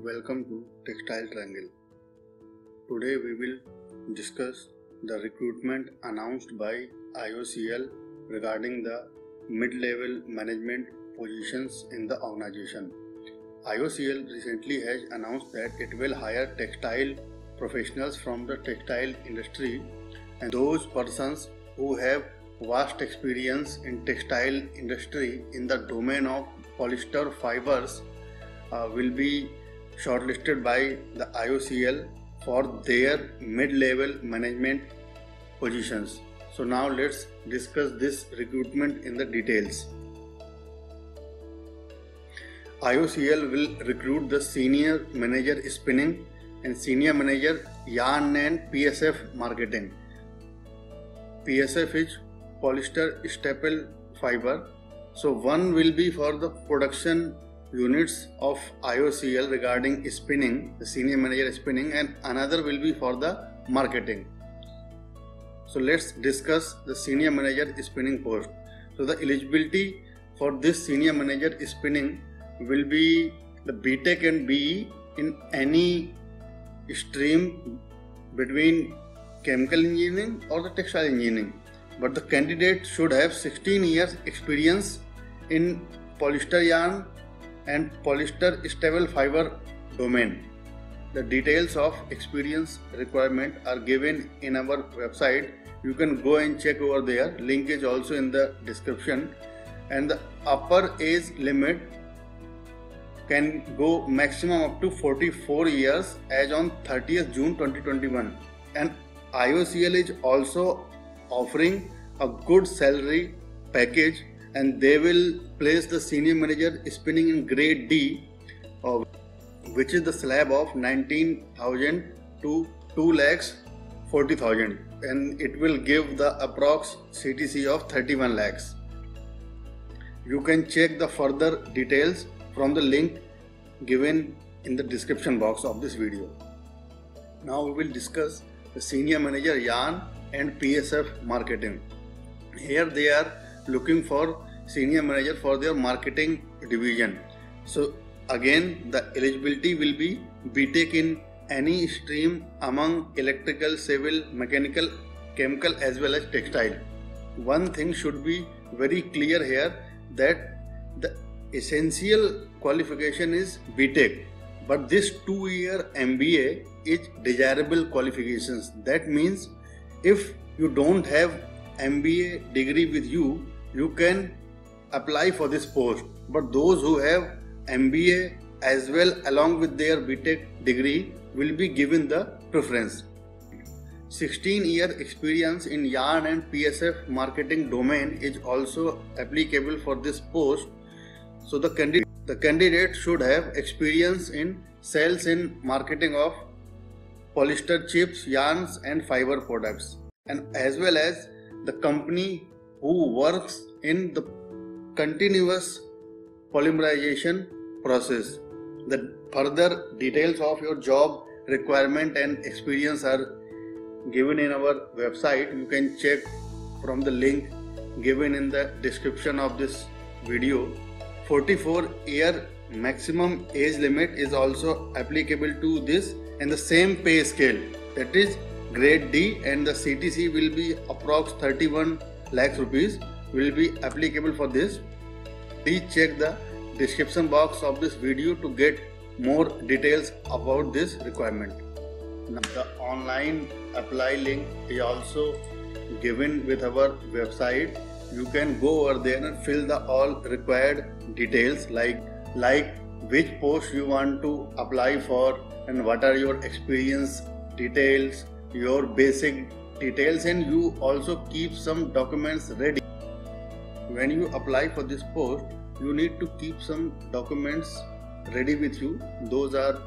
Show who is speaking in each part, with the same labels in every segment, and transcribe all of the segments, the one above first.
Speaker 1: Welcome to Textile Triangle. Today we will discuss the recruitment announced by IOCL regarding the mid-level management positions in the organization. IOCL recently has announced that it will hire textile professionals from the textile industry, and those persons who have vast experience in textile industry in the domain of polyester fibers will be shortlisted by the IOCL for their mid-level management positions. So now let's discuss this recruitment in the details. IOCL will recruit the senior manager spinning and senior manager yarn and PSF marketing. PSF is polyester staple fiber. So one will be for the production units of IOCL regarding spinning, the senior manager spinning, and another will be for the marketing. So let's discuss the senior manager spinning post. So the eligibility for this senior manager spinning will be the BTech and BE in any stream between chemical engineering or the textile engineering, but the candidate should have 16 years experience in polyester yarn and polyester staple fiber domain. The details of experience requirement are given in our website. You can go and check over there. Link is also in the description. And the upper age limit can go maximum up to 44 years as on 30th June 2021. And IOCL is also offering a good salary package, and they will place the senior manager spinning in grade D, which is the slab of 19,000 to 2,40,000, and it will give the approx CTC of 31 lakhs. You can check the further details from the link given in the description box of this video. Now we will discuss the senior manager yarn and PSF marketing. Here they are looking for senior manager for their marketing division. So again, the eligibility will be BTech in any stream among electrical, civil, mechanical, chemical as well as textile. One thing should be very clear here, that the essential qualification is BTech, but this 2-year MBA is desirable qualifications. That means if you don't have MBA degree with you, you can apply for this post, but those who have MBA as well along with their BTech degree will be given the preference. 16-year experience in yarn and PSF marketing domain is also applicable for this post. So the candidate should have experience in sales and marketing of polyester chips, yarns and fiber products, and as well as the company who works in the continuous polymerization process. The further details of your job requirement and experience are given in our website. You can check from the link given in the description of this video. 44-year maximum age limit is also applicable to this, and the same pay scale, that is grade D, and the CTC will be approx 31 lakhs rupees will be applicable for this. Please check the description box of this video to get more details about this requirement. Now, the online apply link is also given with our website. You can go over there and fill the all required details like which post you want to apply for and what are your experience details, your basic details, and you also keep some documents ready. When you apply for this post, you need to keep some documents ready with you. Those are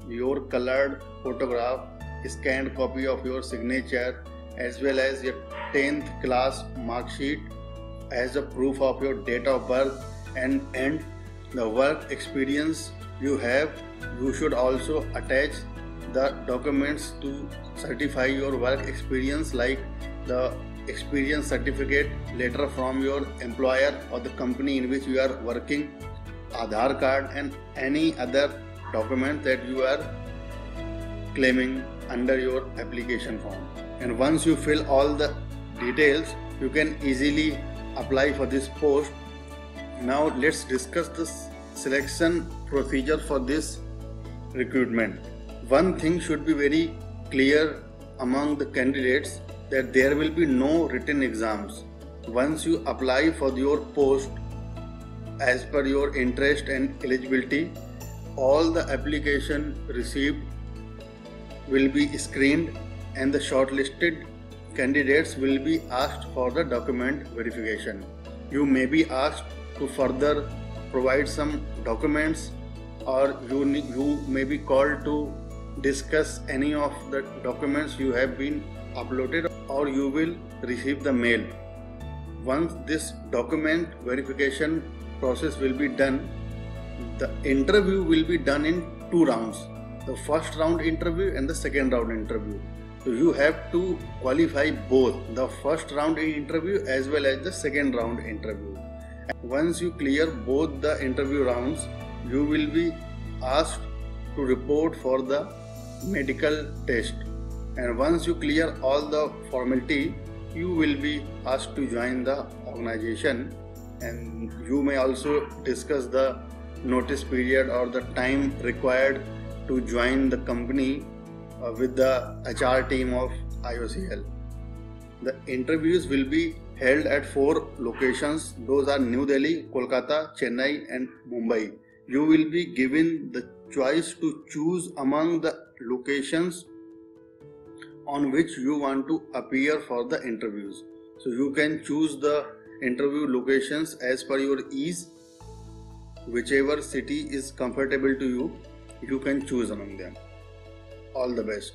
Speaker 1: your colored photograph, scanned copy of your signature, as well as your 10th class mark sheet as a proof of your date of birth, and the work experience you have. You should also attach the documents to certify your work experience, like the experience certificate letter from your employer or the company in which you are working, Aadhaar card, and any other documents that you are claiming under your application form. And once you fill all the details, you can easily apply for this post. Now let's discuss the selection procedure for this recruitment. One thing should be very clear among the candidates, that there will be no written exams. Once you apply for your post as per your interest and eligibility, all the application received will be screened and the shortlisted candidates will be asked for the document verification. You may be asked to further provide some documents, or you may be called to discuss any of the documents you have been uploaded, or you will receive the mail. Once this document verification process will be done, the interview will be done in 2 rounds, the first round interview and the second round interview. So you have to qualify both the first round interview as well as the second round interview. Once you clear both the interview rounds, you will be asked to report for the medical test. And once you clear all the formality, you will be asked to join the organization, and you may also discuss the notice period or the time required to join the company with the HR team of IOCL. The interviews will be held at 4 locations. Those are New Delhi, Kolkata, Chennai and Mumbai. You will be given the choice to choose among the locations on which you want to appear for the interviews. So you can choose the interview locations as per your ease. Whichever city is comfortable to you, you can choose among them. All the best.